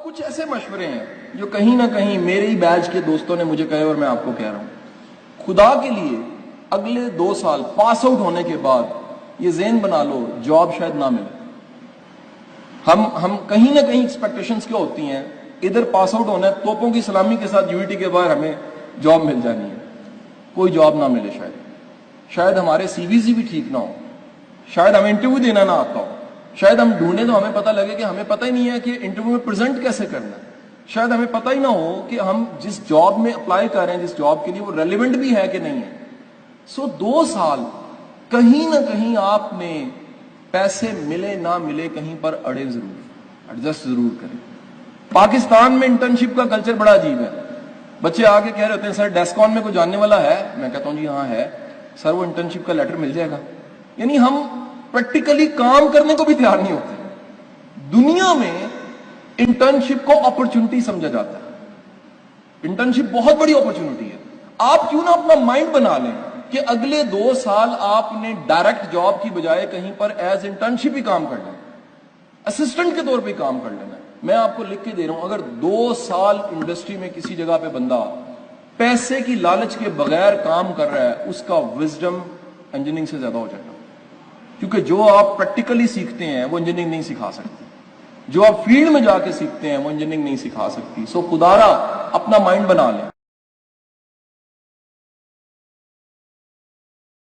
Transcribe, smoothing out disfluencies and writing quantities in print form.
کچھ ایسے مشورے ہیں جو کہیں نہ کہیں میرے ہی بیچ کے دوستوں نے مجھے کہے اور میں آپ کو کہہ رہا ہوں. خدا کے لیے اگلے 2 سال پاس آؤٹ ہونے کے بعد یہ ذہن بنا لو جاب شاید نہ ملے. ہم کہیں نہ کہیں ایکسپیکٹیشنز کیا ہوتی ہیں, ادھر پاس آؤٹ ہونا ہے, توپوں کی سلامی کے ساتھ یو ٹی کے باہر ہمیں جاب مل جانی ہے. کوئی جاب نہ ملے, شاید ہمارے سی ویز بھی ٹھیک نہ ہو, شاید ہمیں انٹرویو دینا نہ آتا ہو, شاید ہم ڈھونڈیں تو ہمیں پتہ لگے کہ ہمیں پتہ ہی نہیں ہے کہ انٹرویو میں پریزنٹ کیسے کرنا ہے, شاید ہمیں پتہ ہی نہ ہو کہ ہم جس جاب میں اپلائی کر رہے ہیں, جس جاب کے لیے, وہ ریلیونٹ بھی ہے کہ نہیں ہے. سو 2 سال کہیں نہ کہیں آپ نے پیسے ملے نہ ملے کہیں پر اڑے ضرور, ایڈجسٹ ضرور کریں. پاکستان میں انٹرنشپ کا کلچر بڑا عجیب ہے. بچے آ کے کہہ رہے ہوتے ہیں سر ڈیسکون میں کوئی جاننے والا ہے, میں کہتا ہوں جی ہاں ہے. سر وہ انٹرنشپ کا لیٹر مل جائے گا. یعنی ہم پریکٹیکلی کام کرنے کو بھی تیار نہیں ہوتے. دنیا میں انٹرنشپ کو اپرچونٹی سمجھا جاتا ہے. انٹرنشپ بہت بڑی اپرچونٹی ہے. آپ کیوں نہ اپنا مائنڈ بنا لیں کہ اگلے 2 سال آپ نے ڈائریکٹ جاب کی بجائے کہیں پر ایز انٹرنشپ ہی کام کرنا ہے, اسسٹنٹ کے طور پہ کام کر لینا ہے. میں آپ کو لکھ کے دے رہا ہوں, اگر 2 سال انڈسٹری میں کسی جگہ پہ بندہ پیسے کی لالچ کے بغیر کام کر رہا ہے, اس کا وزڈم انجینئرنگ سے زیادہ ہو جائے گا. کیونکہ جو آپ پریکٹیکلی سیکھتے ہیں وہ انجینئرنگ نہیں سکھا سکتی, جو آپ فیلڈ میں جا کے سیکھتے ہیں وہ انجینئرنگ نہیں سکھا سکتی. سو خدا را اپنا مائنڈ بنا لیں.